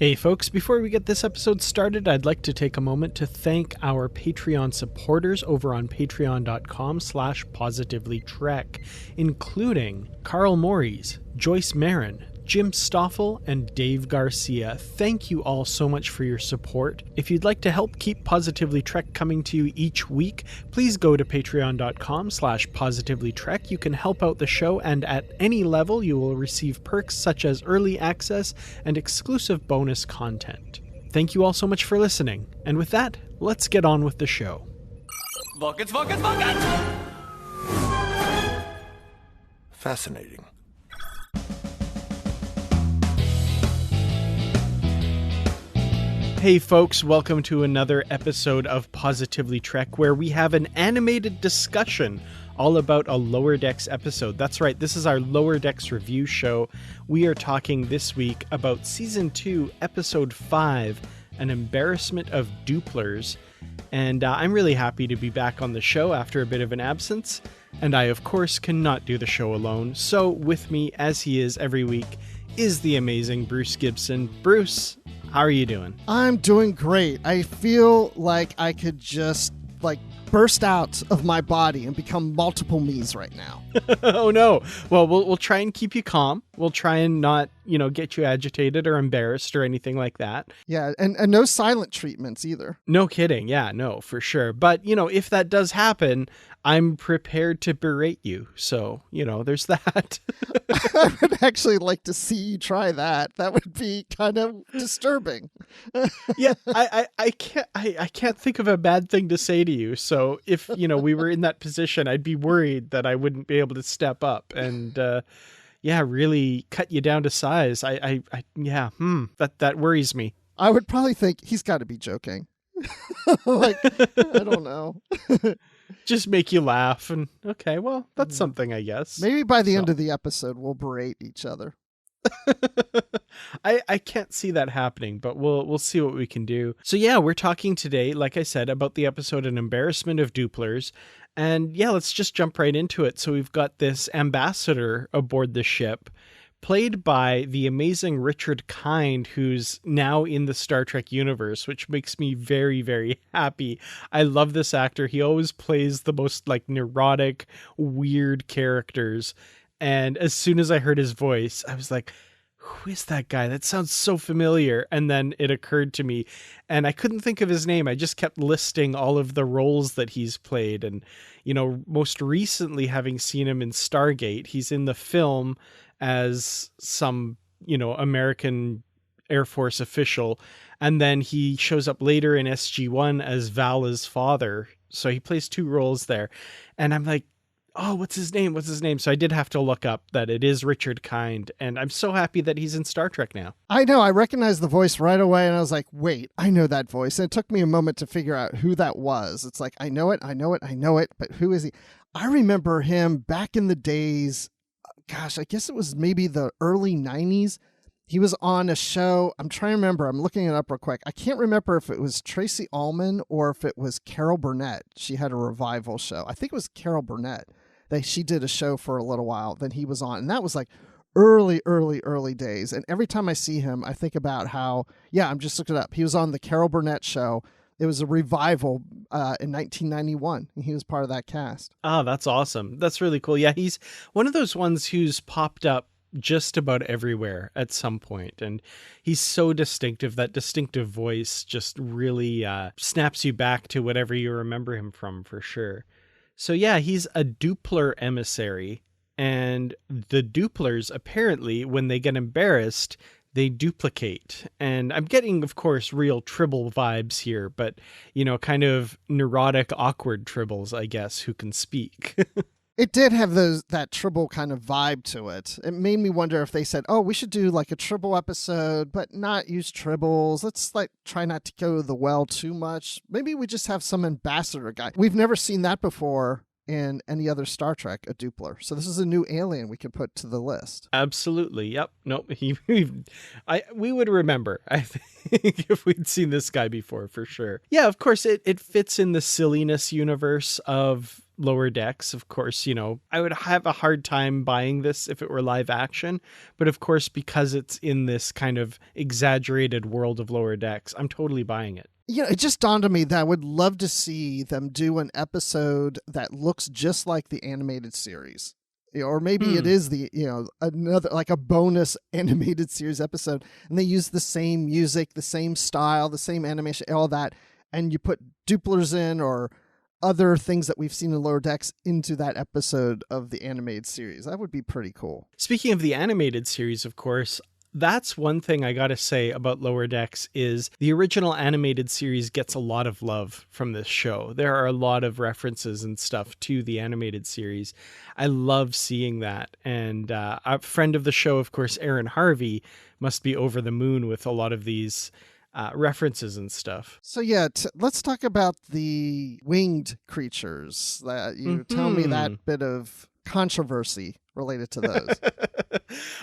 Hey folks, before we get this episode started, I'd like to take a moment to thank our Patreon supporters over on patreon.com/positivelytrek, including Carl Morris, Joyce Marin, Jim Stoffel, and Dave Garcia. Thank you all so much for your support. If you'd like to help keep Positively Trek coming to you each week, please go to patreon.com/positivelytrek. You can help out the show, and at any level you will receive perks such as early access and exclusive bonus content. Thank you all so much for listening. And with that, let's get on with the show. Vulcans! Fascinating. Hey folks, welcome to another episode of Positively Trek, where we have an animated discussion all about a Lower Decks episode. That's right, this is our Lower Decks review show. We are talking this week about Season 2, Episode 5, An Embarrassment of Dooplers. And I'm really happy to be back on the show after a bit of an absence. And I, of course, cannot do the show alone. So with me, as he is every week, is the amazing Bruce Gibson. Bruce, how are you doing? I'm doing great. I feel like I could just, burst out of my body and become multiple me's right now. Oh, no. Well, we'll try and keep you calm. We'll try and not, get you agitated or embarrassed or anything like that. Yeah, and no silent treatments either. No kidding. Yeah, no, for sure. But, if that does happen, I'm prepared to berate you. So, there's that. I would actually like to see you try that. That would be kind of disturbing. Yeah, I can't think of a bad thing to say to you. So if, we were in that position, I'd be worried that I wouldn't be able to step up and, really cut you down to size. That worries me. I would probably think he's got to be joking. I don't know. Just make you laugh. And okay, well, that's something, I guess. Maybe by the end of the episode, we'll berate each other. I can't see that happening, but we'll see what we can do. So yeah, we're talking today, like I said, about the episode An Embarrassment of Dooplers. And yeah, let's just jump right into it. So we've got this ambassador aboard the ship, played by the amazing Richard Kind, who's now in the Star Trek universe, which makes me very, very happy. I love this actor. He always plays the most neurotic, weird characters. And as soon as I heard his voice, I was like, who is that guy? That sounds so familiar. And then it occurred to me, and I couldn't think of his name. I just kept listing all of the roles that he's played. And, most recently having seen him in Stargate, he's in the film as some, American Air Force official. And then he shows up later in SG-1 as Vala's father. So he plays two roles there. And I'm like, oh, what's his name? So I did have to look up that it is Richard Kind, and I'm so happy that he's in Star Trek now. I know. I recognized the voice right away, and I was like, wait, I know that voice. And it took me a moment to figure out who that was. It's like, I know it, but who is he? I remember him back in the days. Gosh, I guess it was maybe the early 90s. He was on a show. I'm trying to remember. I'm looking it up real quick. I can't remember if it was Tracy Ullman or if it was Carol Burnett. She had a revival show. I think it was Carol Burnett. She did a show for a little while. Then he was on. And that was early days. And every time I see him, I think about how, I'm just looking it up. He was on the Carol Burnett show. It was a revival in 1991. He was part of that cast. Oh, that's awesome. That's really cool. Yeah, he's one of those ones who's popped up just about everywhere at some point. And he's so distinctive. That distinctive voice just really snaps you back to whatever you remember him from, for sure. So yeah, he's a Doopler emissary. And the Dooplers, apparently, when they get embarrassed, they duplicate. And I'm getting, of course, real Tribble vibes here, but, kind of neurotic, awkward Tribbles, I guess, who can speak. It did have that Tribble kind of vibe to it. It made me wonder if they said, oh, we should do a Tribble episode, but not use Tribbles. Let's try not to go the well too much. Maybe we just have some ambassador guy. We've never seen that before in any other Star Trek a Doopler. So this is a new alien we could put to the list. Absolutely. Yep. Nope. We would remember, I think, if we'd seen this guy before, for sure. Yeah, of course, it fits in the silliness universe of Lower Decks. Of course, I would have a hard time buying this if it were live action. But of course, because it's in this kind of exaggerated world of Lower Decks, I'm totally buying it. It just dawned on me that I would love to see them do an episode that looks just like the animated series. Or maybe it is another, like a bonus animated series episode, and they use the same music, the same style, the same animation, all that, and you put Dooplers in or other things that we've seen in Lower Decks into that episode of the animated series. That would be pretty cool. Speaking of the animated series, of course, that's one thing I gotta say about Lower Decks is the original animated series gets a lot of love from this show. There are a lot of references and stuff to the animated series. I love seeing that. And a friend of the show, of course, Aaron Harvey, must be over the moon with a lot of these references and stuff. So yeah, let's talk about the winged creatures. You tell me that bit of controversy related to those.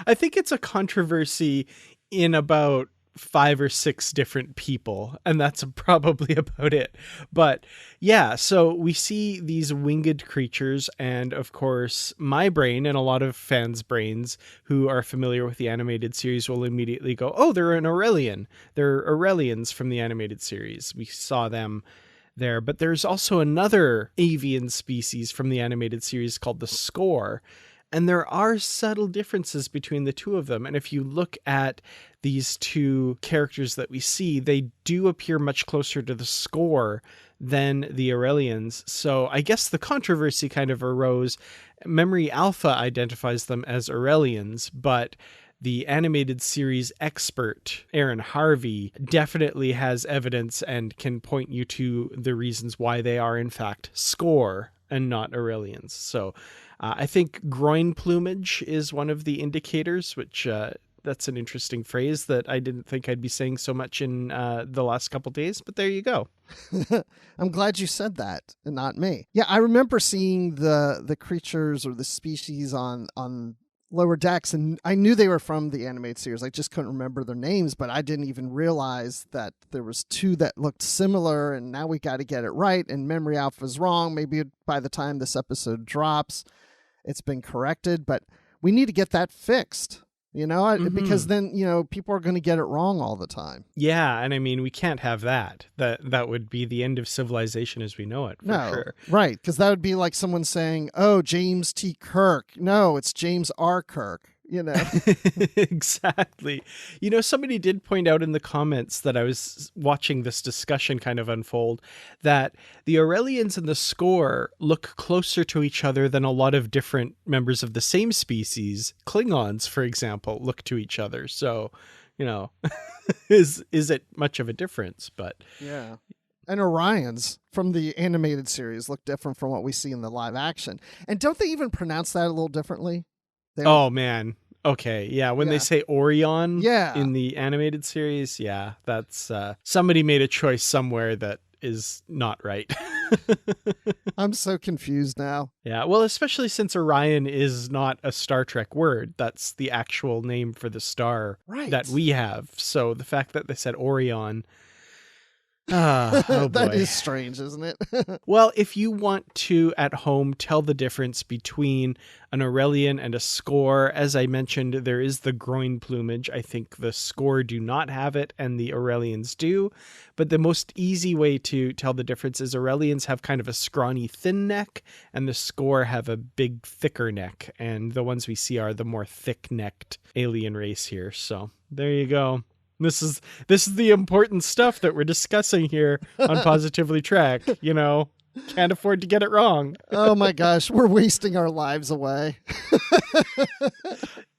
I think it's a controversy in about 5 or 6 different people, and that's probably about it. But yeah, so we see these winged creatures, and of course my brain and a lot of fans' brains who are familiar with the animated series will immediately go, oh, they're an Aurelian. They're Aurelians from the animated series. We saw them there. But there's also another avian species from the animated series called the Score. And there are subtle differences between the two of them. And if you look at these two characters that we see, they do appear much closer to the Score than the Aurelians. So I guess the controversy kind of arose. Memory Alpha identifies them as Aurelians, but the animated series expert, Aaron Harvey, definitely has evidence and can point you to the reasons why they are, in fact, Score and not Aurelians. So I think groin plumage is one of the indicators, which that's an interesting phrase that I didn't think I'd be saying so much in the last couple days, but there you go. I'm glad you said that and not me. Yeah, I remember seeing the creatures or the species on Lower Decks, and I knew they were from the animated series. I just couldn't remember their names, but I didn't even realize that there was 2 that looked similar, and now we got to get it right, and Memory Alpha's wrong. Maybe by the time this episode drops, it's been corrected, but we need to get that fixed, because then, people are going to get it wrong all the time. Yeah. And I mean, we can't have that. That would be the end of civilization as we know it. For sure. Right. Because that would be like someone saying, oh, James T. Kirk. No, it's James R. Kirk. Exactly. Somebody did point out in the comments that I was watching this discussion kind of unfold that the Aurelians and the Score look closer to each other than a lot of different members of the same species. Klingons, for example, look to each other. So, is it much of a difference? But yeah. And Orions from the animated series look different from what we see in the live action. And don't they even pronounce that a little differently? Oh, man. Okay. Yeah. When they say Orion in the animated series, that's somebody made a choice somewhere that is not right. I'm so confused now. Yeah. Well, especially since Orion is not a Star Trek word. That's the actual name for the star that we have. So the fact that they said Orion... oh boy. That is strange, isn't it? Well, if you want to, at home, tell the difference between an Aurelian and a Score, as I mentioned, there is the groin plumage. I think the Score do not have it, and the Aurelians do. But the most easy way to tell the difference is Aurelians have kind of a scrawny, thin neck, and the Score have a big, thicker neck. And the ones we see are the more thick-necked alien race here. So there you go. This is the important stuff that we're discussing here on Positively Trek. Can't afford to get it wrong. Oh my gosh, we're wasting our lives away.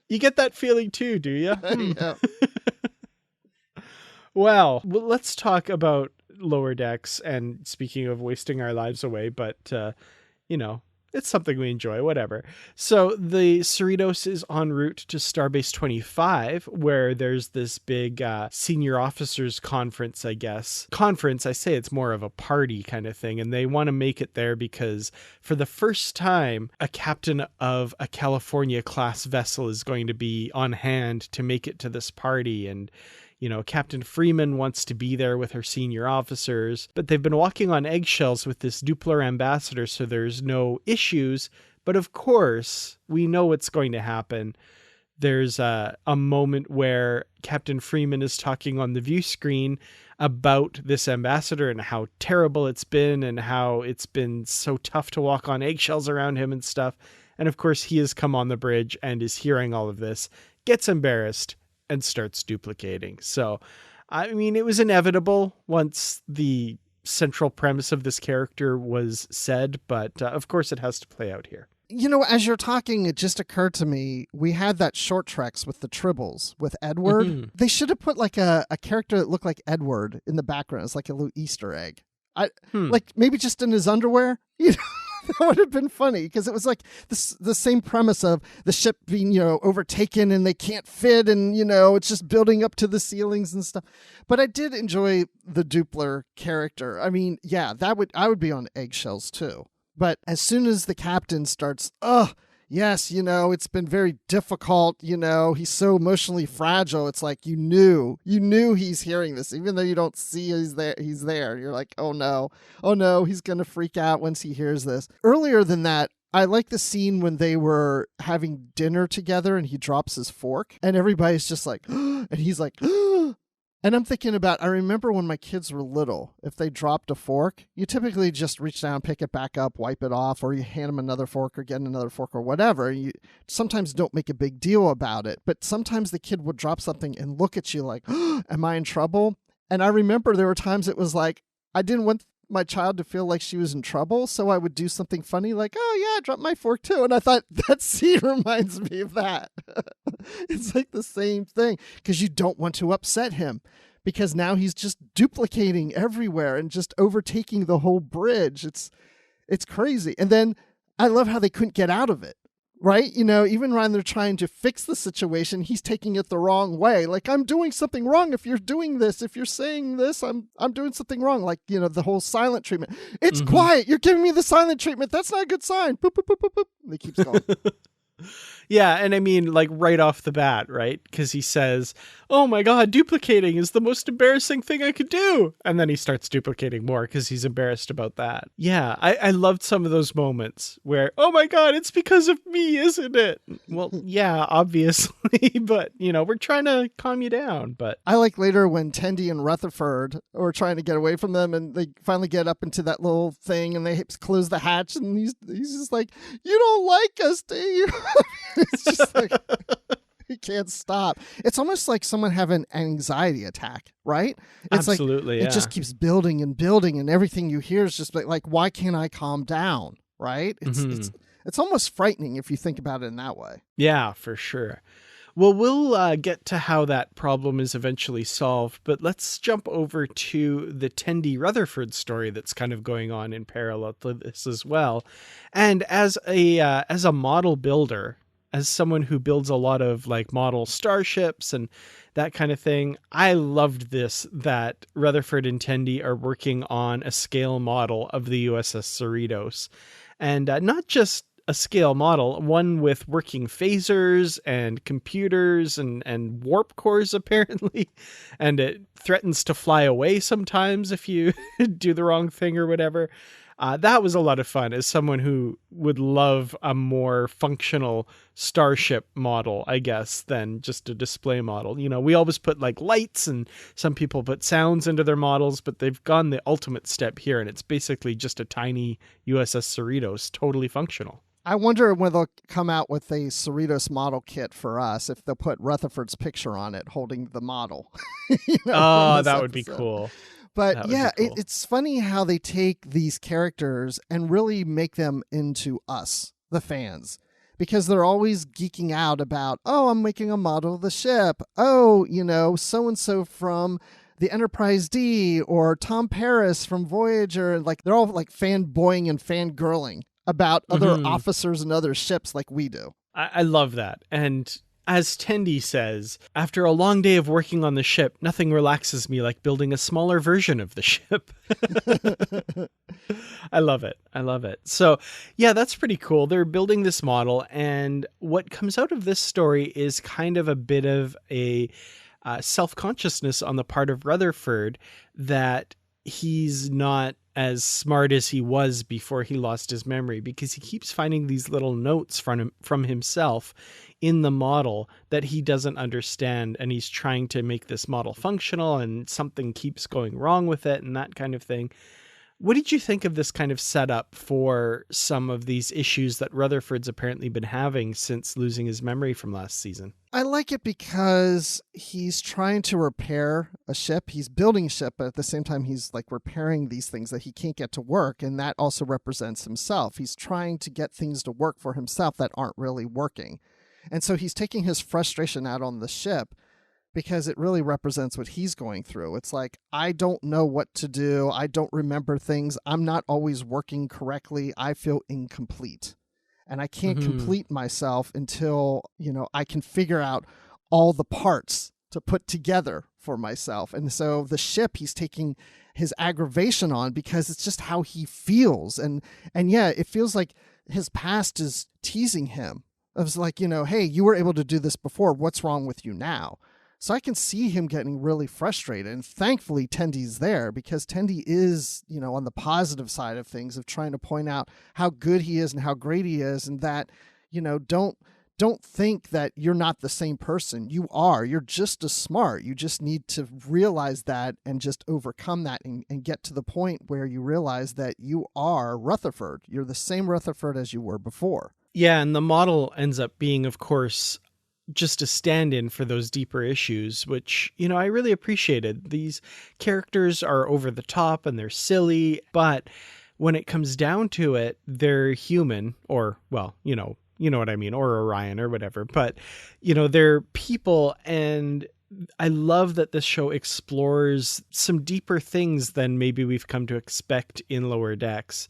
You get that feeling too, do you? Yeah. Well, let's talk about Lower Decks. And speaking of wasting our lives away, but It's something we enjoy, whatever. So the Cerritos is en route to Starbase 25, where there's this big senior officers conference, I guess. Conference, I say it's more of a party kind of thing, and they want to make it there because for the first time, a captain of a California-class vessel is going to be on hand to make it to this party, and Captain Freeman wants to be there with her senior officers, but they've been walking on eggshells with this Doopler ambassador, so there's no issues. But of course, we know what's going to happen. There's a moment where Captain Freeman is talking on the view screen about this ambassador and how terrible it's been and how it's been so tough to walk on eggshells around him and stuff. And of course, he has come on the bridge and is hearing all of this, gets embarrassed, and starts duplicating. So, I mean, it was inevitable once the central premise of this character was said, but of course it has to play out here. As you're talking, it just occurred to me, we had that short treks with the Tribbles, with Edward. Mm-hmm. They should have put like a character that looked like Edward in the background. It's like a little Easter egg. Like maybe just in his underwear, That would have been funny because it was like the same premise of the ship being, overtaken and they can't fit and, it's just building up to the ceilings and stuff. But I did enjoy the Doopler character. I mean, yeah, I would be on eggshells too. But as soon as the captain starts, yes, it's been very difficult, he's so emotionally fragile. It's like you knew he's hearing this, even though you don't see he's there. You're like, oh no, he's going to freak out once he hears this. Earlier than that, I like the scene when they were having dinner together and he drops his fork and everybody's just like, and he's like, and I'm thinking I remember when my kids were little, if they dropped a fork, you typically just reach down, pick it back up, wipe it off, or you hand them another fork or get another fork or whatever. You sometimes don't make a big deal about it, but sometimes the kid would drop something and look at you like, am I in trouble? And I remember there were times it was like, I didn't want my child to feel like she was in trouble, so I would do something funny like, oh yeah, I dropped my fork too. And I thought, that scene reminds me of that. It's like the same thing, because you don't want to upset him, because now he's just duplicating everywhere and just overtaking the whole bridge. It's crazy. And then I love how they couldn't get out of it. Right? Even when they're trying to fix the situation, he's taking it the wrong way. Like, I'm doing something wrong if you're doing this. If you're saying this, I'm doing something wrong. Like, the whole silent treatment. It's quiet. You're giving me the silent treatment. That's not a good sign. Boop, boop, boop, boop, boop. And he keeps going. Yeah, and I mean, like, right off the bat, right? Because he says, oh my god, duplicating is the most embarrassing thing I could do. And then he starts duplicating more because he's embarrassed about that. Yeah, I loved some of those moments where, oh my god, it's because of me, isn't it? Well, yeah, obviously, but, we're trying to calm you down. But I like later when Tendi and Rutherford are trying to get away from them and they finally get up into that little thing and they close the hatch and he's just like, you don't like us, do you? It's just like he can't stop. It's almost like someone having an anxiety attack, right? It's absolutely, like, yeah. It just keeps building and building, and everything you hear is just like, why can't I calm down? Right? It's almost frightening if you think about it in that way. Yeah, for sure. Well, we'll get to how that problem is eventually solved, but let's jump over to the Tendi Rutherford story that's kind of going on in parallel to this as well. And as a model builder, as someone who builds a lot of like model starships and that kind of thing, I loved that Rutherford and Tendi are working on a scale model of the USS Cerritos. And not just a scale model, one with working phasers and computers and warp cores, apparently. And it threatens to fly away sometimes if you do the wrong thing or whatever. That was a lot of fun as someone who would love a more functional starship model, I guess, than just a display model. We always put like lights and some people put sounds into their models, but they've gone the ultimate step here. And it's basically just a tiny USS Cerritos, totally functional. I wonder when they'll come out with a Cerritos model kit for us, if they'll put Rutherford's picture on it holding the model. That would be cool. But yeah, cool. It's funny how they take these characters and really make them into us, the fans, because they're always geeking out about, oh, I'm making a model of the ship. Oh, so-and-so from the Enterprise D or Tom Paris from Voyager. Like, they're all like fanboying and fangirling about other officers and other ships like we do. I love that. And as Tendi says, after a long day of working on the ship, nothing relaxes me like building a smaller version of the ship. I love it. I love it. So, yeah, that's pretty cool. They're building this model, and what comes out of this story is kind of a bit of a self-consciousness on the part of Rutherford that he's not as smart as he was before he lost his memory, because he keeps finding these little notes from himself in the model that he doesn't understand, and he's trying to make this model functional, and something keeps going wrong with it and that kind of thing. What did you think of this kind of setup for some of these issues that Rutherford's apparently been having since losing his memory from last season? I like it because he's trying to repair a ship. He's building a ship, but at the same time, he's like repairing these things that he can't get to work. And that also represents himself. He's trying to get things to work for himself that aren't really working. And so he's taking his frustration out on the ship, because it really represents what he's going through. It's like, I don't know what to do. I don't remember things. I'm not always working correctly. I feel incomplete. And I can't complete myself until, I can figure out all the parts to put together for myself. And so the ship, he's taking his aggravation on because it's just how he feels. And yeah, it feels like his past is teasing him. It was like, hey, you were able to do this before. What's wrong with you now? So I can see him getting really frustrated. And thankfully, Tendi's there, because Tendi is, on the positive side of things, of trying to point out how good he is and how great he is. And that, don't think that you're not the same person. You are. You're just as smart. You just need to realize that and just overcome that and get to the point where you realize that you are Rutherford. You're the same Rutherford as you were before. Yeah, and the model ends up being, of course, just a stand-in for those deeper issues, which, I really appreciated. These characters are over the top and they're silly, but when it comes down to it, they're human, or, well, you know what I mean, or Orion or whatever, but, they're people. And I love that this show explores some deeper things than maybe we've come to expect in Lower Decks.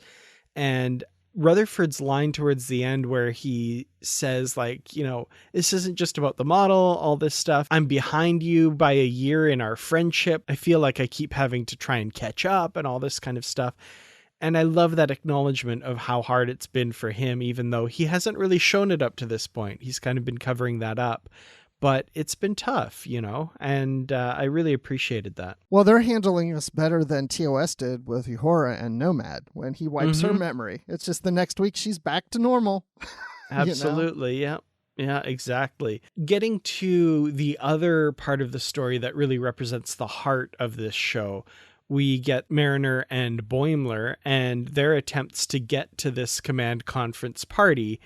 And Rutherford's line towards the end where he says, this isn't just about the model, all this stuff. I'm behind you by a year in our friendship. I feel like I keep having to try and catch up and all this kind of stuff. And I love that acknowledgement of how hard it's been for him, even though he hasn't really shown it up to this point. He's kind of been covering that up. But it's been tough, and I really appreciated that. Well, they're handling us better than TOS did with Uhura and Nomad when he wipes her memory. It's just the next week she's back to normal. Absolutely, yeah. Yeah, exactly. Getting to the other part of the story that really represents the heart of this show, we get Mariner and Boimler and their attempts to get to this command conference party.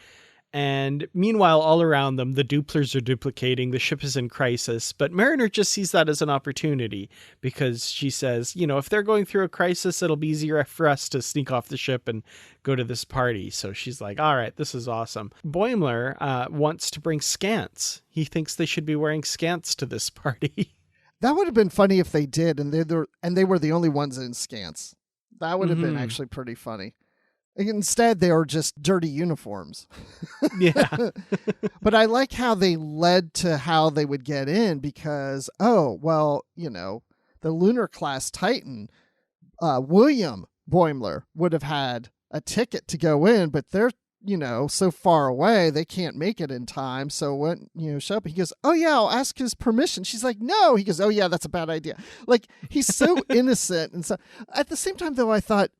And meanwhile, all around them, the Dooplers are duplicating, the ship is in crisis, but Mariner just sees that as an opportunity, because she says, if they're going through a crisis, it'll be easier for us to sneak off the ship and go to this party. So she's like, all right, this is awesome. Boimler wants to bring scants. He thinks they should be wearing scants to this party. That would have been funny if they did, and they were the only ones in scants. That would have been actually pretty funny. Instead, they are just dirty uniforms. Yeah. But I like how they led to how they would get in, because, the Lunar class Titan, William Boimler, would have had a ticket to go in, but they're, so far away, they can't make it in time. So when, show up, he goes, oh yeah, I'll ask his permission. She's like, no. He goes, oh yeah, that's a bad idea. Like, he's so innocent. And so at the same time, though, I thought,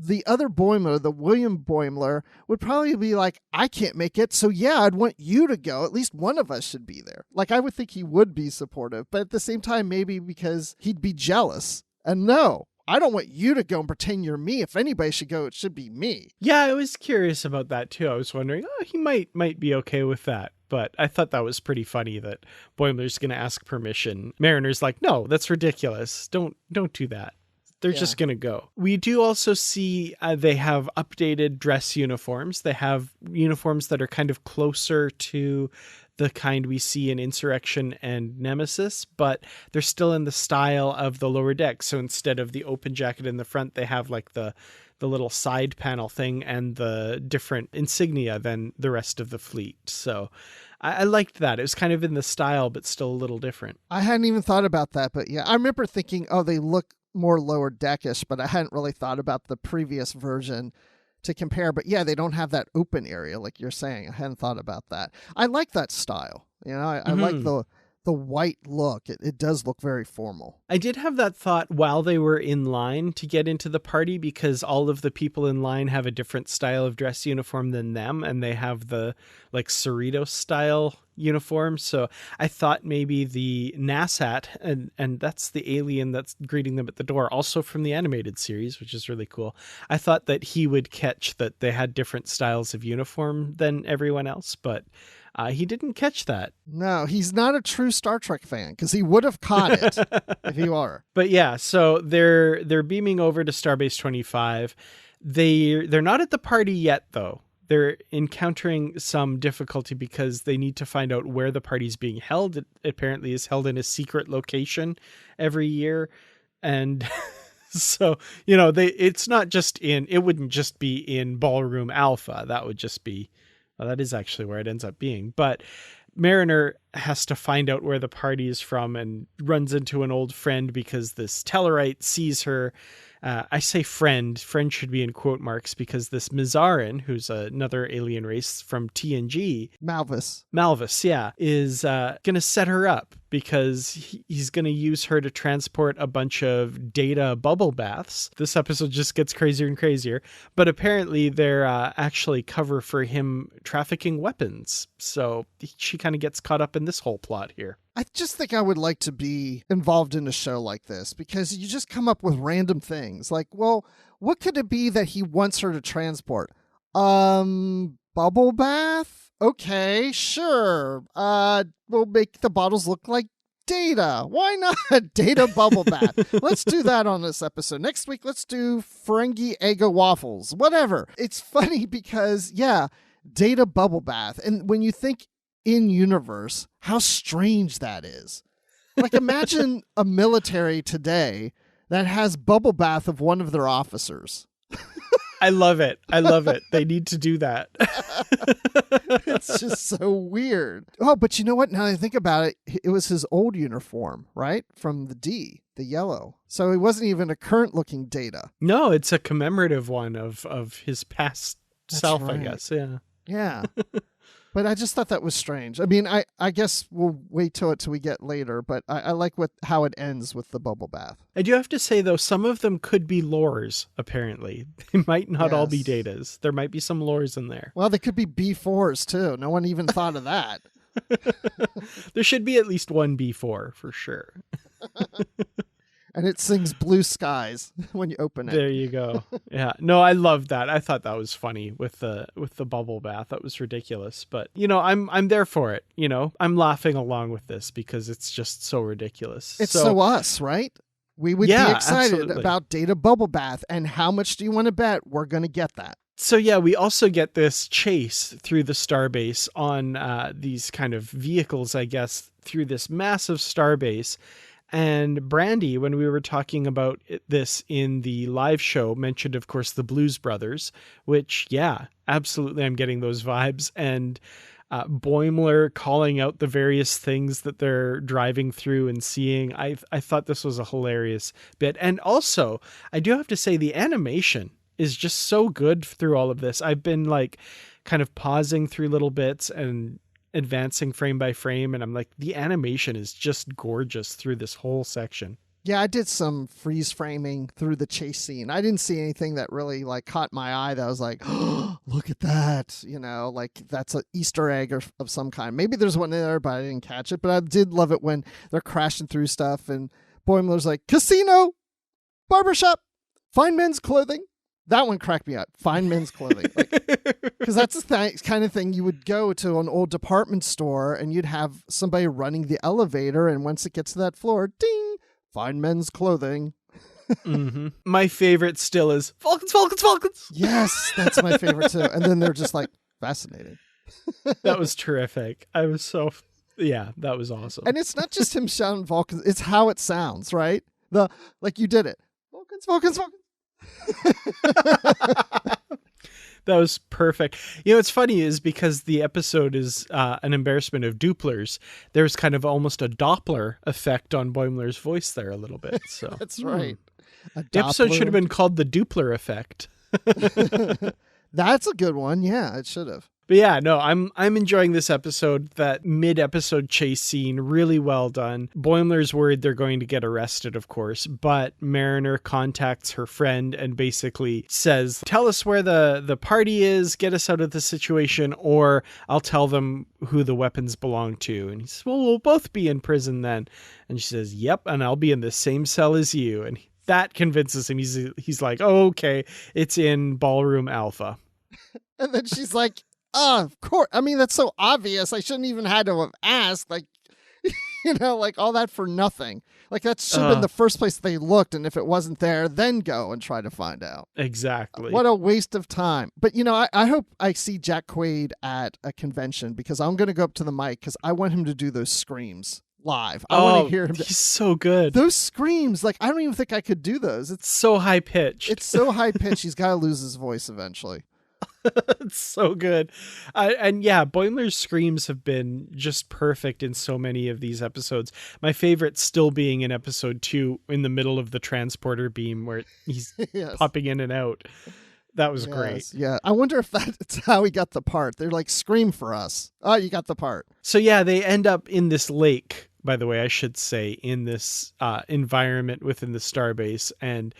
the other Boimler, the William Boimler, would probably be like, I can't make it, so yeah, I'd want you to go. At least one of us should be there. Like, I would think he would be supportive, but at the same time, maybe because he'd be jealous. And no, I don't want you to go and pretend you're me. If anybody should go, it should be me. Yeah, I was curious about that too. I was wondering, he might be okay with that. But I thought that was pretty funny that Boimler's going to ask permission. Mariner's like, no, that's ridiculous. Don't do that. They're just going to go. We do also see they have updated dress uniforms. They have uniforms that are kind of closer to the kind we see in Insurrection and Nemesis, but they're still in the style of the lower deck. So instead of the open jacket in the front, they have like the little side panel thing and the different insignia than the rest of the fleet. So I liked that. It was kind of in the style, but still a little different. I hadn't even thought about that, but yeah, I remember thinking, oh, they look more lower deckish, but I hadn't really thought about the previous version to compare. But yeah, they don't have that open area like you're saying. I hadn't thought about that. I like that style. You know, I like the white look. It does look very formal. I did have that thought while they were in line to get into the party, because all of the people in line have a different style of dress uniform than them, and they have the like Cerritos style uniform. So I thought maybe the Nasat, and that's the alien that's greeting them at the door, also from the animated series, which is really cool. I thought that he would catch that they had different styles of uniform than everyone else, but he didn't catch that. No, he's not a true Star Trek fan, because he would have caught it if he were. But yeah, so they're beaming over to Starbase 25. They're not at the party yet, though. They're encountering some difficulty because they need to find out where the party's being held. It apparently is held in a secret location every year. And so, you know, it wouldn't just be in Ballroom Alpha. That would just be, well, that is actually where it ends up being. But Mariner has to find out where the party is from and runs into an old friend because this Tellarite sees her. I say friend should be in quote marks, because this Mizarin, who's another alien race from TNG. Malvis, yeah, is going to set her up because he's going to use her to transport a bunch of data bubble baths. This episode just gets crazier and crazier, but apparently they're actually cover for him trafficking weapons. So she kind of gets caught up in this whole plot here. I just think I would like to be involved in a show like this, because you just come up with random things. Like, well, what could it be that he wants her to transport? Bubble bath? Okay, sure. We'll make the bottles look like data. Why not? Data bubble bath. Let's do that on this episode. Next week, let's do Ferengi Eggo waffles. Whatever. It's funny because, yeah, data bubble bath. And when you think in universe, how strange that is. Like, imagine a military today that has bubble bath of one of their officers. I love it. They need to do that. It's just so weird. Oh, but you know what? Now that I think about it, it was his old uniform, right? From the D, the yellow. So it wasn't even a current looking data. No, it's a commemorative one of his past self, right. I guess. Yeah. Yeah. But I just thought that was strange. I mean, I guess we'll wait till we get later, but I like how it ends with the bubble bath. I do have to say, though, some of them could be lores, apparently. They might not all be datas. There might be some lores in there. Well, they could be B4s, too. No one even thought of that. There should be at least one B4, for sure. And it sings Blue Skies when you open it. There you go. Yeah. No, I love that. I thought that was funny with the bubble bath. That was ridiculous. But, you know, I'm there for it. You know, I'm laughing along with this because it's just so ridiculous. It's so us, right? We would be excited about data bubble bath. And how much do you want to bet we're going to get that? So, yeah, we also get this chase through the starbase on these kind of vehicles, I guess, through this massive starbase. And Brandy, when we were talking about this in the live show, mentioned, of course, the Blues Brothers, which, yeah, absolutely, I'm getting those vibes. And Boimler calling out the various things that they're driving through and seeing. I thought this was a hilarious bit. And also, I do have to say, the animation is just so good through all of this. I've been like kind of pausing through little bits and advancing frame by frame, and I'm like, the animation is just gorgeous through this whole section. Yeah, I did some freeze framing through the chase scene. I didn't see anything that really like caught my eye that I was like, oh, look at that, you know, like that's an Easter egg of some kind. Maybe there's one in there, but I didn't catch it. But I did love it when they're crashing through stuff and Boimler's like, casino, barbershop, fine men's clothing. That one cracked me up. Fine men's clothing. Because that's the kind of thing you would go to an old department store and you'd have somebody running the elevator. And once it gets to that floor, ding, fine men's clothing. Mm-hmm. My favorite still is Falcons. Yes, that's my favorite too. And then they're just like, fascinating. That was terrific. I was so, yeah, that was awesome. And it's not just him shouting Vulcans, it's how it sounds, right? Like you did it. Vulcans, Vulcans, Vulcans. That was perfect. You know, it's funny is because the episode is an embarrassment of Dooplers. There's kind of almost a Doppler effect on Boimler's voice there a little bit. So That's right. The episode should have been called the Doopler effect. That's a good one. Yeah, it should have. But yeah, no, I'm enjoying this episode. That mid-episode chase scene, really well done. Boimler's worried they're going to get arrested, of course, but Mariner contacts her friend and basically says, tell us where the party is, get us out of the situation, or I'll tell them who the weapons belong to. And he says, well, we'll both be in prison then. And she says, yep, and I'll be in the same cell as you. And that convinces him. He's like, oh, okay, it's in Ballroom Alpha. And then she's like, oh, of course. I mean, that's so obvious. I shouldn't even had to have asked. Like, like all that for nothing. Like that should have been the first place they looked. And if it wasn't there, then go and try to find out. Exactly. What a waste of time. But, I hope I see Jack Quaid at a convention because I'm going to go up to the mic because I want him to do those screams live. I want to hear him. He's so good. Those screams, like, I don't even think I could do those. It's so high pitched. It's so high pitched. He's got to lose his voice eventually. It's so good. And yeah, Boimler's screams have been just perfect in so many of these episodes. My favorite still being in episode 2 in the middle of the transporter beam where he's popping in and out. That was great. Yeah. I wonder if that's how he got the part. They're like, scream for us. Oh, you got the part. So yeah, they end up in this lake, by the way, I should say, in this environment within the starbase, and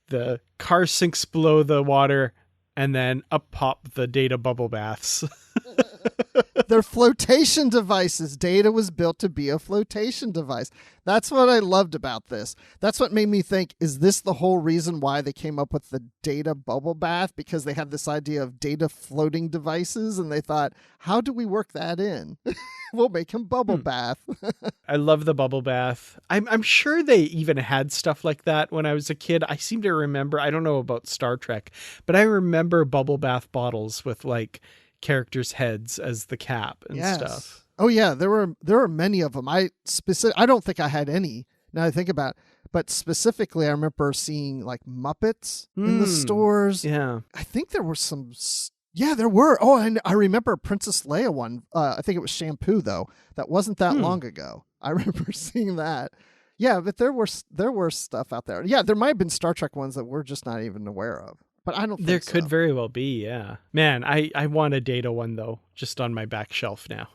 the car sinks below the water. And then up pop the Data bubble baths. They're flotation devices. Data was built to be a flotation device. That's what I loved about this. That's what made me think, is this the whole reason why they came up with the Data bubble bath? Because they had this idea of Data floating devices, and they thought, how do we work that in? We'll make him bubble bath. I love the bubble bath. I'm sure they even had stuff like that when I was a kid. I seem to remember, I don't know about Star Trek, but I remember bubble bath bottles with like characters' heads as the cap and stuff. Oh yeah, there were many of them. I don't think I had any. Now I think about it. But specifically, I remember seeing like Muppets in the stores. Yeah. I think there were some. Yeah, there were. Oh, and I remember Princess Leia one. I think it was shampoo though. That wasn't that long ago. I remember seeing that. Yeah, but there were stuff out there. Yeah, there might have been Star Trek ones that we're just not even aware of. But I don't think there so. could very well be, yeah. Man, I want a Data one, though, just on my back shelf now.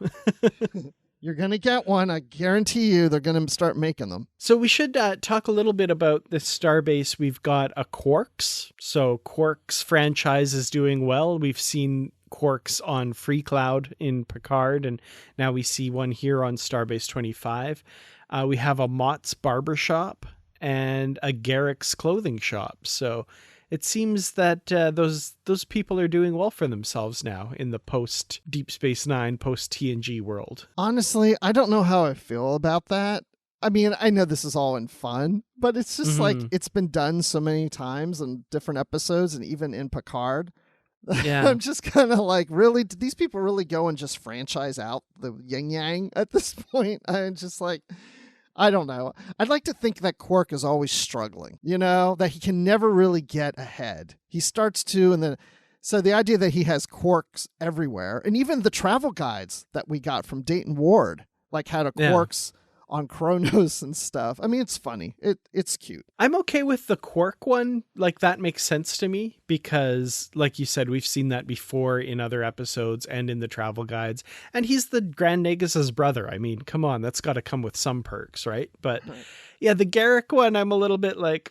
You're going to get one. I guarantee you they're going to start making them. So we should talk a little bit about this starbase. We've got a Quarks. So Quarks franchise is doing well. We've seen Quarks on Free Cloud in Picard, and now we see one here on Starbase 25. We have a Mott's barbershop and a Garrick's clothing shop. So it seems that those people are doing well for themselves now in the post Deep Space Nine, post TNG world. Honestly, I don't know how I feel about that. I mean, I know this is all in fun, but it's just like it's been done so many times in different episodes and even in Picard. Yeah. I'm just kind of like, really? Did these people really go and just franchise out the yin yang at this point? I'm just like, I don't know. I'd like to think that Quark is always struggling, that he can never really get ahead. He starts to, and then, so the idea that he has Quarks everywhere, and even the travel guides that we got from Dayton Ward, like had a Quarks on Kronos and stuff. I mean, it's funny. It's cute. I'm okay with the Quark one. Like, that makes sense to me because, like you said, we've seen that before in other episodes and in the travel guides. And he's the Grand Negus's brother. I mean, come on, that's got to come with some perks, right? But yeah, the Garrick one, I'm a little bit like,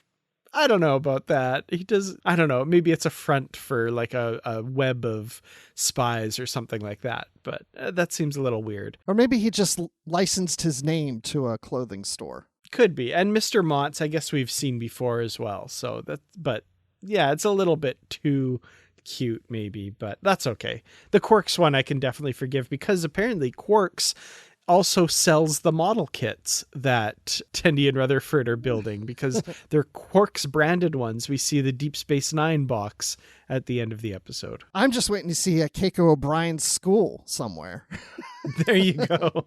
I don't know about that. He does, I don't know. Maybe it's a front for like a web of spies or something like that. But that seems a little weird. Or maybe he just licensed his name to a clothing store. Could be. And Mr. Mott's, I guess we've seen before as well. So but yeah, it's a little bit too cute maybe, but that's okay. The Quarks one I can definitely forgive because apparently Quarks also sells the model kits that Tendi and Rutherford are building because they're Quark's branded ones. We see the Deep Space Nine box at the end of the episode. I'm just waiting to see a Keiko O'Brien's school somewhere. There you go.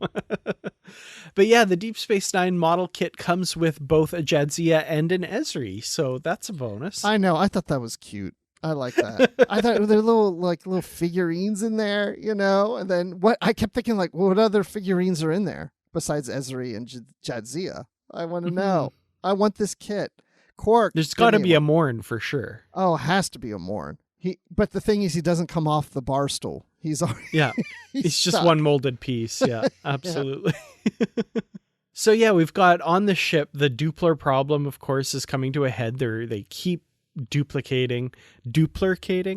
But yeah, the Deep Space Nine model kit comes with both a Jadzia and an Ezri, so that's a bonus. I know. I thought that was cute. I like that. I thought there were little figurines in there, and then I kept thinking, like, what other figurines are in there besides Ezri and Jadzia? I want to know. I want this kit. Quark. There's got to be a Morn for sure. Oh, it has to be a Morn. But the thing is, he doesn't come off the bar stool. He's already It's just one molded piece. Yeah, absolutely. So yeah, we've got on the ship, the Doopler problem, of course, is coming to a head. They keep duplicating,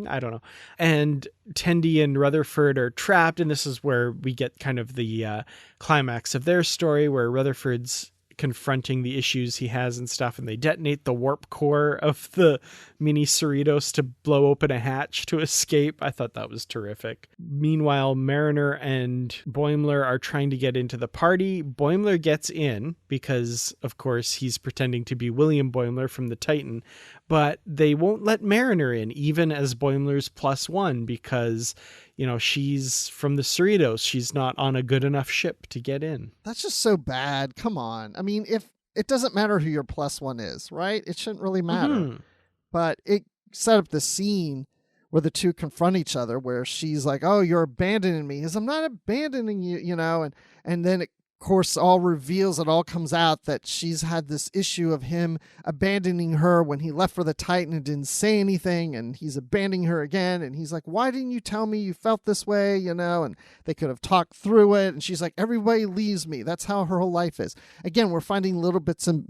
I don't know. And Tendi and Rutherford are trapped, and this is where we get kind of the climax of their story, where Rutherford's confronting the issues he has and stuff, and they detonate the warp core of the mini Cerritos to blow open a hatch to escape. I thought that was terrific. Meanwhile, Mariner and Boimler are trying to get into the party. Boimler gets in because, of course, he's pretending to be William Boimler from the Titan, but they won't let Mariner in, even as Boimler's +1, because she's from the Cerritos. She's not on a good enough ship to get in. That's just so bad. Come on. I mean, if it doesn't matter who your +1 is, right? It shouldn't really matter. Mm-hmm. But it set up the scene where the two confront each other, where she's like, "Oh, you're abandoning me." I'm not abandoning you, and then it, of course, all reveals, it all comes out that she's had this issue of him abandoning her when he left for the Titan and didn't say anything, and he's abandoning her again, and he's like, "Why didn't you tell me you felt this way?" And they could have talked through it, and she's like, "Everybody leaves me." That's how her whole life is. Again, we're finding little bits of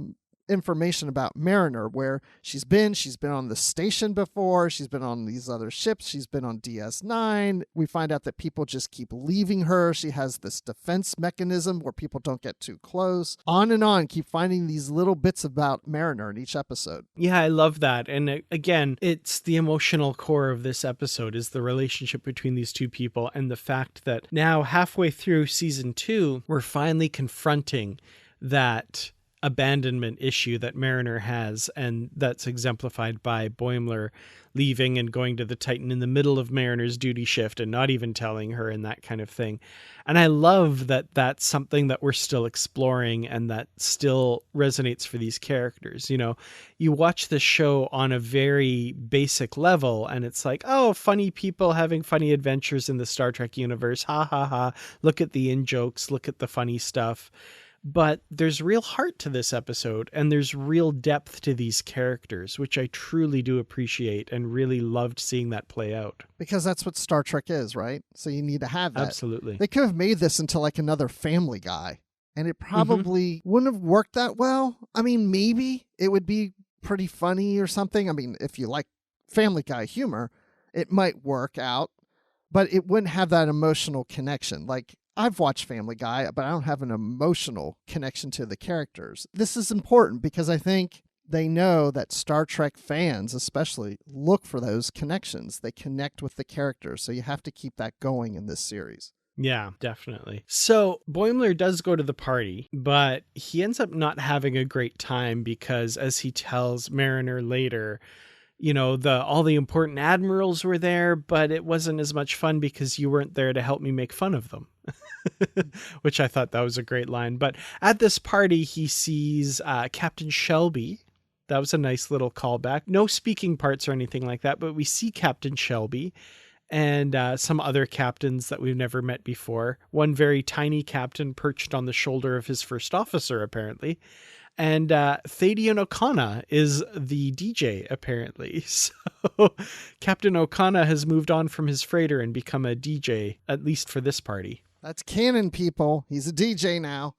information about Mariner, where she's been on the station before, she's been on these other ships, she's been on DS9. We find out that people just keep leaving her. She has this defense mechanism where people don't get too close. On and on, keep finding these little bits about Mariner in each episode. Yeah, I love that. And again, it's the emotional core of this episode is the relationship between these two people, and the fact that now halfway through season 2, we're finally confronting that abandonment issue that Mariner has, and that's exemplified by Boimler leaving and going to the Titan in the middle of Mariner's duty shift and not even telling her, and that kind of thing. And I love that that's something that we're still exploring and that still resonates for these characters. You watch this show on a very basic level and it's like, oh, funny people having funny adventures in the Star Trek universe. Ha ha ha. Look at the in-jokes, look at the funny stuff. But there's real heart to this episode, and there's real depth to these characters, which I truly do appreciate and really loved seeing that play out. Because that's what Star Trek is, right? So you need to have that. Absolutely. They could have made this into like another Family Guy, and it probably wouldn't have worked that well. I mean, maybe it would be pretty funny or something. I mean, if you like Family Guy humor, it might work out, but it wouldn't have that emotional connection. Like, I've watched Family Guy, but I don't have an emotional connection to the characters. This is important because I think they know that Star Trek fans especially look for those connections. They connect with the characters, so you have to keep that going in this series. Yeah, definitely. So Boimler does go to the party, but he ends up not having a great time because, as he tells Mariner later, all the important admirals were there, but it wasn't as much fun because you weren't there to help me make fun of them. Which I thought that was a great line. But at this party, he sees Captain Shelby. That was a nice little callback. No speaking parts or anything like that, but we see Captain Shelby and some other captains that we've never met before. One very tiny captain perched on the shoulder of his first officer, apparently. And Thadian O'Connor is the DJ, apparently. So Captain O'Connor has moved on from his freighter and become a DJ, at least for this party. That's canon, people. He's a DJ now.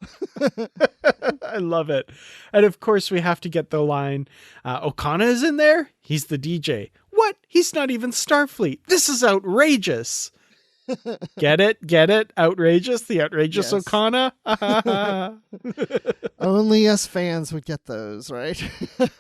I love it. And of course, we have to get the line, O'Connor is in there? He's the DJ. What? He's not even Starfleet. This is outrageous. Get it? Get it? Outrageous? The outrageous Yes. Okana? Only us fans would get those, right?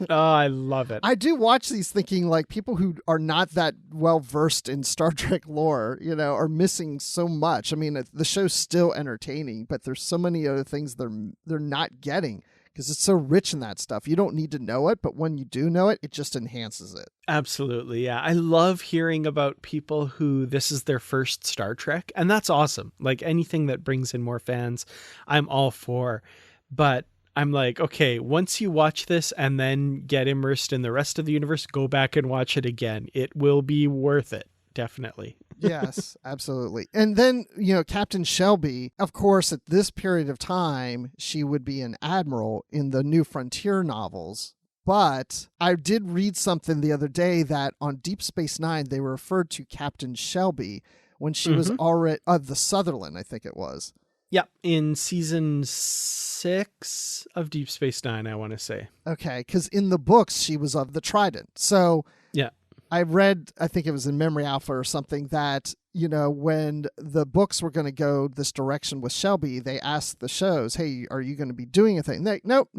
Oh, I love it. I do watch these thinking like people who are not that well versed in Star Trek lore, are missing so much. I mean, the show's still entertaining, but there's so many other things they're not getting because it's so rich in that stuff. You don't need to know it, but when you do know it, it just enhances it. Absolutely. Yeah. I love hearing about people who this is their first Star Trek, and that's awesome. Like anything that brings in more fans, I'm all for. But I'm like, okay, once you watch this and then get immersed in the rest of the universe, go back and watch it again. It will be worth it. Definitely. Yes, absolutely. And then, Captain Shelby, of course, at this period of time, she would be an admiral in the New Frontier novels. But I did read something the other day that on Deep Space Nine, they referred to Captain Shelby when she was already, the Sutherland, I think it was. Yeah, in season 6 of Deep Space Nine, I want to say. Okay, because in the books, she was of the Trident. So yeah, I read, I think it was in Memory Alpha or something, that, when the books were going to go this direction with Shelby, they asked the shows, hey, are you going to be doing anything? They, nope,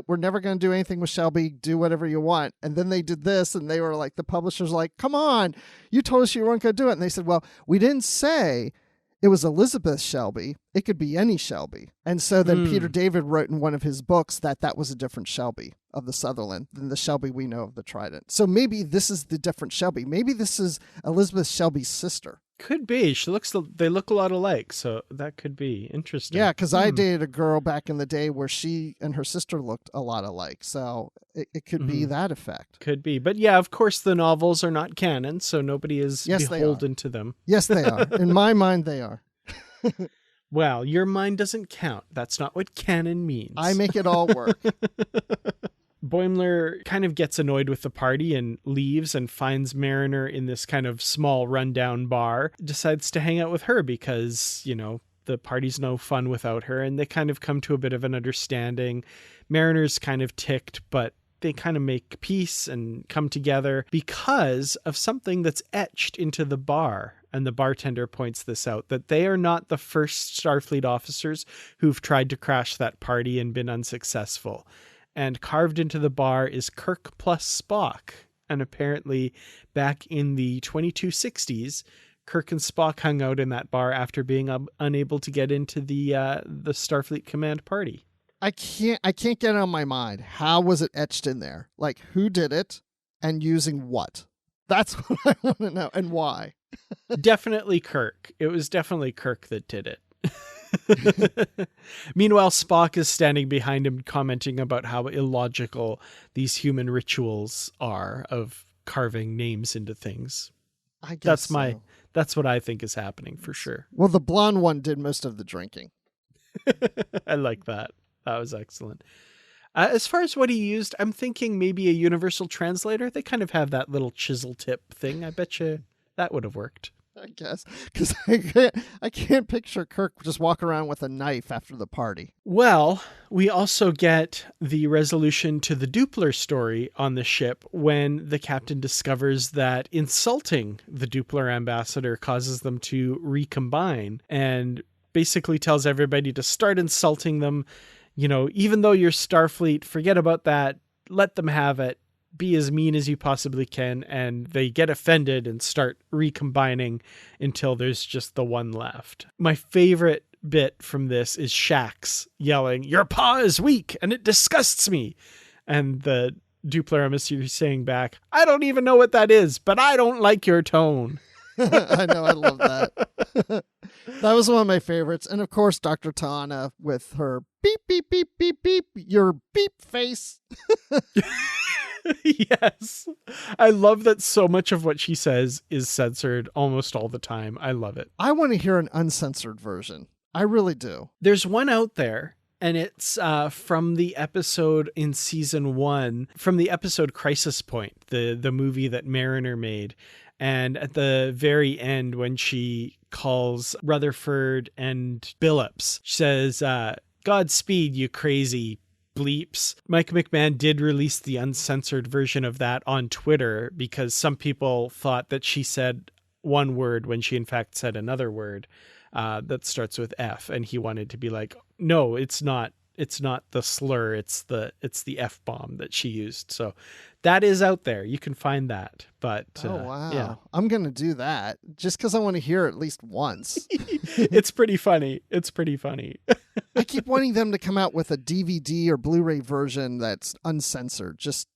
we're never going to do anything with Shelby. Do whatever you want. And then they did this, and they were like, the publishers like, come on, you told us you weren't going to do it. And they said, well, we didn't say it was Elizabeth Shelby. It could be any Shelby. And so then Peter David wrote in one of his books that was a different Shelby of the Sutherland than the Shelby we know of the Trident. So maybe this is the different Shelby. Maybe this is Elizabeth Shelby's sister. Could be. They look a lot alike, so that could be interesting. Yeah, because I dated a girl back in the day where she and her sister looked a lot alike. So it could be that effect. Could be. But yeah, of course, the novels are not canon, so nobody is beholden to them. Yes, they are. In my mind, they are. Well, your mind doesn't count. That's not what canon means. I make it all work. Boimler kind of gets annoyed with the party and leaves and finds Mariner in this kind of small rundown bar, decides to hang out with her because, the party's no fun without her, and they kind of come to a bit of an understanding. Mariner's kind of ticked, but they kind of make peace and come together because of something that's etched into the bar. And the bartender points this out, that they are not the first Starfleet officers who've tried to crash that party and been unsuccessful. And carved into the bar is Kirk plus Spock. And apparently back in the 2260s, Kirk and Spock hung out in that bar after being unable to get into the Starfleet command party. I can't get it on my mind. How was it etched in there? Like, who did it and using what? That's what I want to know, and why. Definitely Kirk. It was definitely Kirk that did it. Meanwhile, Spock is standing behind him commenting about how illogical these human rituals are of carving names into things. I guess that's what I think is happening for sure. Well, the blonde one did most of the drinking. I like that. That was excellent. As far as what he used, I'm thinking maybe a universal translator. They kind of have that little chisel tip thing. I bet you that would have worked. I guess, because I can't picture Kirk just walking around with a knife after the party. Well, we also get the resolution to the Doopler story on the ship when the captain discovers that insulting the Doopler ambassador causes them to recombine, and basically tells everybody to start insulting them. Even though you're Starfleet, forget about that. Let them have it. Be as mean as you possibly can, and they get offended and start recombining until there's just the one left. My favorite bit from this is Shax yelling, "Your paw is weak and it disgusts me," and the Doopler emissary saying back, "I don't even know what that is, but I don't like your tone." I know, I love that. That was one of my favorites. And of course, Dr. Tana with her beep, beep, beep, beep, beep, your beep face. Yes. I love that so much of what she says is censored almost all the time. I love it. I want to hear an uncensored version. I really do. There's one out there, and it's from the episode in season 1, from the episode Crisis Point, the movie that Mariner made. And at the very end, when she calls Rutherford and Billups, she says, "Godspeed, you crazy bleeps." Mike McMahon did release the uncensored version of that on Twitter because some people thought that she said one word when she in fact said another word that starts with F, and he wanted to be like, no, it's not the slur, it's the F-bomb that she used. So that is out there. You can find that. But oh, wow. yeah. I'm going to do that just because I want to hear it at least once. It's pretty funny. I keep wanting them to come out with a DVD or Blu-ray version that's uncensored, just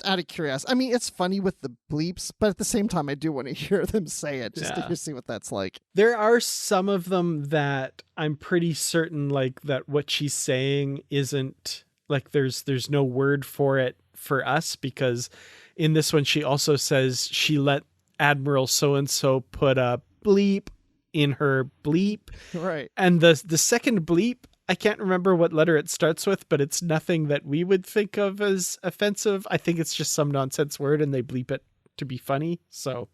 out of curiosity. I mean, it's funny with the bleeps, but at the same time, I do want to hear them say it just to see what that's like. There are some of them that I'm pretty certain, like, that what she's saying isn't, like, there's no word for it for us, because in this one, she also says she let Admiral so-and-so put a bleep in her bleep. Right. And the second bleep, I can't remember what letter it starts with, but it's nothing that we would think of as offensive. I think it's just some nonsense word and they bleep it to be funny. So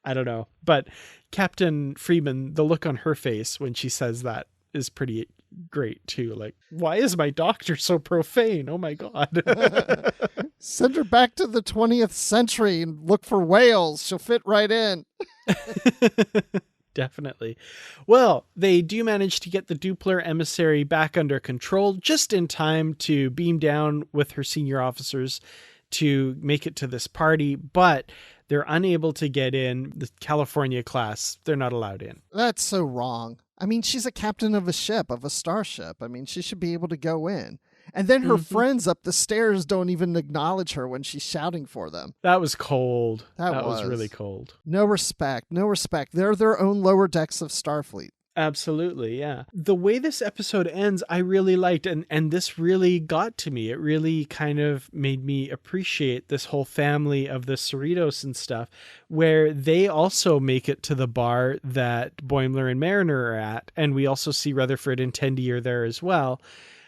I don't know. But Captain Freeman, the look on her face when she says that is pretty great too. Like, why is my doctor so profane? Oh my God. Send her back to the 20th century and look for whales. She'll fit right in. Definitely. Well, they do manage to get the Doopler emissary back under control just in time to beam down with her senior officers to make it to this party, but they're unable to get in. The California class, they're not allowed in. That's so wrong. I mean, she's a captain of a ship, of a starship. I mean, she should be able to go in. And then her friends up the stairs don't even acknowledge her when she's shouting for them. That was cold. That was really cold. No respect. No respect. They're their own lower decks of Starfleet. Absolutely, yeah. The way this episode ends, I really liked, and this really got to me. It really kind of made me appreciate this whole family of the Cerritos and stuff, where they also make it to the bar that Boimler and Mariner are at, and we also see Rutherford and Tendi are there as well.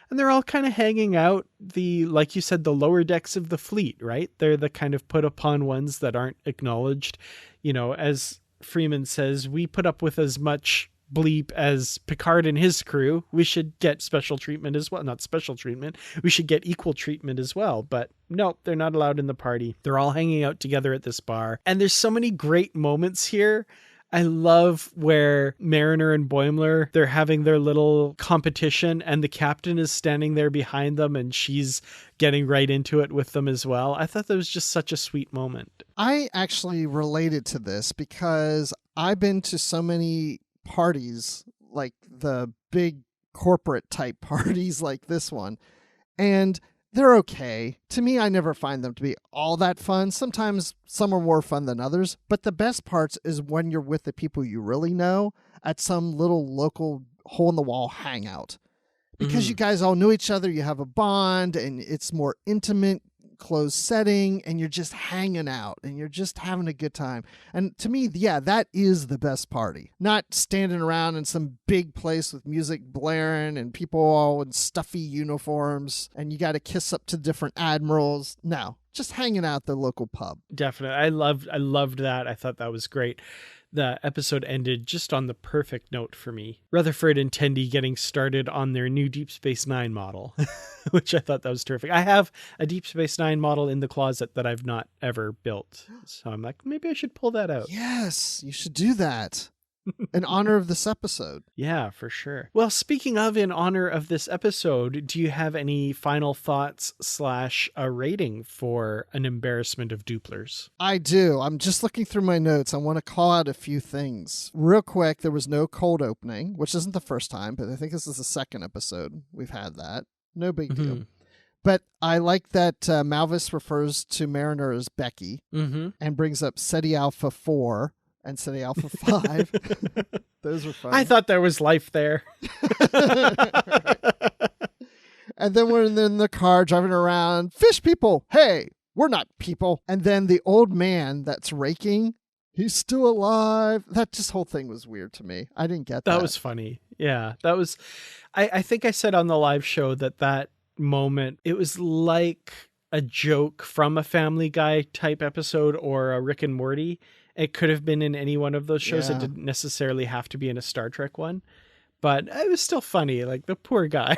And they're all kind of hanging out like you said, the lower decks of the fleet, right? They're the kind of put upon ones that aren't acknowledged. You know, as Freeman says, we put up with as much bleep as Picard and his crew. We should get special treatment as well. Not special treatment. We should get equal treatment as well. But no, they're not allowed in the party. They're all hanging out together at this bar. And there's so many great moments here. I love where Mariner and Boimler, they're having their little competition and the captain is standing there behind them and she's getting right into it with them as well. I thought that was just such a sweet moment. I actually related to this because I've been to so many parties, like the big corporate type parties like this one, and they're okay. To me, I never find them to be all that fun. Sometimes some are more fun than others, but the best parts is when you're with the people you really know at some little local hole-in-the-wall hangout. Because you guys all know each other, you have a bond, and it's more intimate, closed setting, and you're just hanging out, and you're just having a good time. And to me, yeah, that is the best party. Not standing around in some big place with music blaring and people all in stuffy uniforms, and you got to kiss up to different admirals. No, just hanging out at the local pub. Definitely. I loved that. I thought that was great. The episode ended just on the perfect note for me. Rutherford and Tendi getting started on their new Deep Space Nine model, which I thought that was terrific. I have a Deep Space Nine model in the closet that I've not ever built. So I'm like, maybe I should pull that out. Yes, you should do that. In honor of this episode. Yeah, for sure. Well, speaking of in honor of this episode, do you have any final thoughts / a rating for An Embarrassment of Dooplers? I do. I'm just looking through my notes. I want to call out a few things. Real quick, there was no cold opening, which isn't the first time, but I think this is the second episode we've had that. No big deal. But I like that Malvis refers to Mariner as Becky and brings up SETI Alpha 4 and SETI Alpha 5. Those were fun. I thought there was life there. And then we're in the car driving around. Fish people. Hey, we're not people. And then the old man that's raking, he's still alive. That just whole thing was weird to me. I didn't get that. That was funny. Yeah, that was... I think I said on the live show that moment, it was like a joke from a Family Guy type episode or a Rick and Morty. It could have been in any one of those shows. Yeah. It didn't necessarily have to be in a Star Trek one, but it was still funny. Like the poor guy.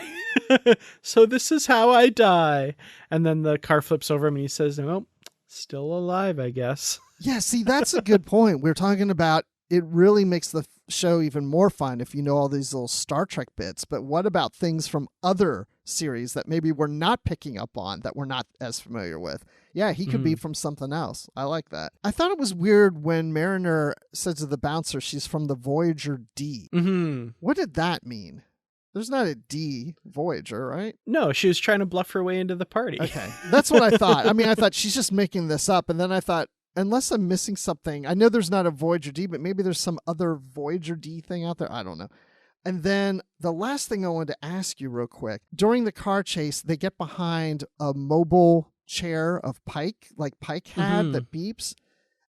So this is how I die. And then the car flips over him and he says, "Oh, Still alive, I guess. Yeah, see, that's a good point. We're talking about it really makes the show even more fun if you know all these little Star Trek bits. But what about things from other series that maybe we're not picking up on, that we're not as familiar with? Yeah, he could be from something else. I like that. I thought it was weird when Mariner said to the bouncer she's from the Voyager D. Mm-hmm. What did that mean? There's not a D Voyager, right? No, she was trying to bluff her way into the party. Okay, that's what I thought. I mean, I thought she's just making this up. And then I thought, unless I'm missing something, I know there's not a Voyager D, but maybe there's some other Voyager D thing out there. I don't know. And then the last thing I wanted to ask you real quick. During the car chase, they get behind a mobile chair of Pike, like Pike had, that beeps.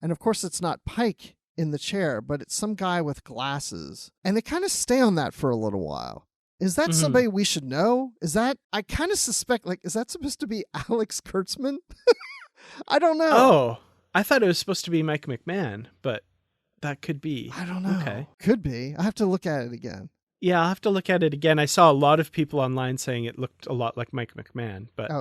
And of course, it's not Pike in the chair, but it's some guy with glasses. And they kind of stay on that for a little while. Is that somebody we should know? Is that, I kind of suspect, like, is that supposed to be Alex Kurtzman? I don't know. Oh, I thought it was supposed to be Mike McMahon, but that could be. I don't know. Okay. Could be. I have to look at it again. Yeah, I'll have to look at it again. I saw a lot of people online saying it looked a lot like Mike McMahon, but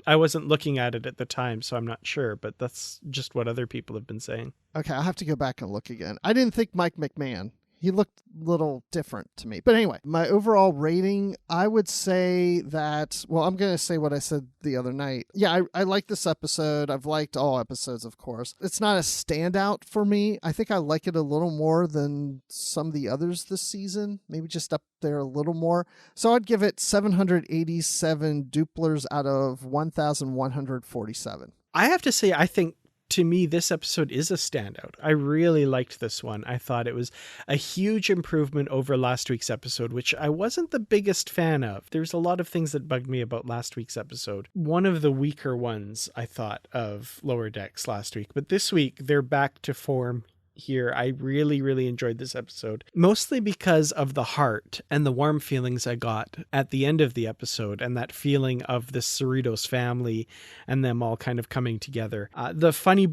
I wasn't looking at it at the time, so I'm not sure, but that's just what other people have been saying. Okay, I'll have to go back and look again. I didn't think Mike McMahon. He looked a little different to me. But anyway, my overall rating, I would say that, well, I'm going to say what I said the other night. Yeah, I like this episode. I've liked all episodes, of course. It's not a standout for me. I think I like it a little more than some of the others this season, maybe just up there a little more. So I'd give it 787 Dooplers out of 1,147. I have to say, I think, to me, this episode is a standout. I really liked this one. I thought it was a huge improvement over last week's episode, which I wasn't the biggest fan of. There's a lot of things that bugged me about last week's episode. One of the weaker ones, I thought, of Lower Decks last week. But this week, they're back to form here. I really, really enjoyed this episode, mostly because of the heart and the warm feelings I got at the end of the episode, and that feeling of the Cerritos family and them all kind of coming together. The funny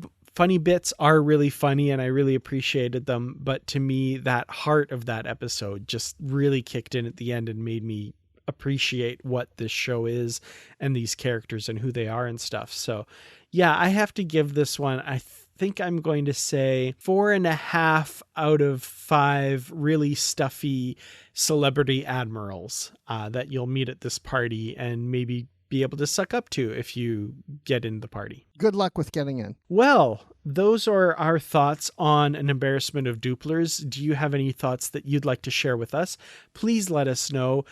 bits are really funny, and I really appreciated them, but to me, that heart of that episode just really kicked in at the end and made me appreciate what this show is and these characters and who they are and stuff. So yeah, I have to give this one, I think I'm going to say 4.5 out of 5 really stuffy celebrity admirals that you'll meet at this party and maybe be able to suck up to if you get in the party. Good luck with getting in. Well, those are our thoughts on An Embarrassment of Dooplers. Do you have any thoughts that you'd like to share with us? Please let us know.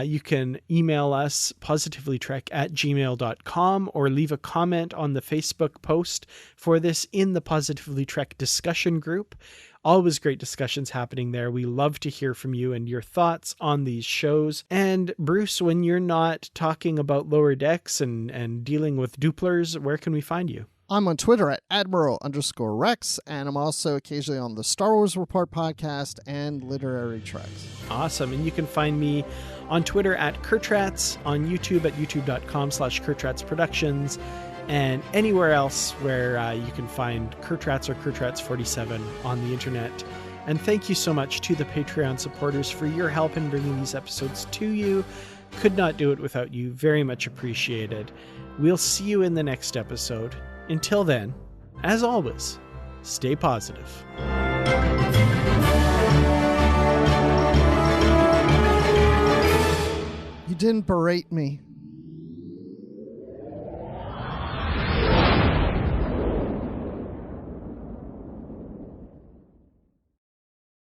You can email us positivelytrek@gmail.com or leave a comment on the Facebook post for this in the Positively Trek discussion group. Always great discussions happening there. We love to hear from you and your thoughts on these shows. And Bruce, when you're not talking about Lower Decks and dealing with Dooplers, where can we find you? I'm on Twitter at Admiral_Rex, and I'm also occasionally on the Star Wars Report podcast and Literary Treks. Awesome. And you can find me on Twitter at Kurtrats, on YouTube at youtube.com/KurtratsProductions, and anywhere else where you can find Kurtrats or Kurtrats47 on the internet. And thank you so much to the Patreon supporters for your help in bringing these episodes to you. Could not do it without you. Very much appreciated. We'll see you in the next episode. Until then, as always, stay positive. You didn't berate me.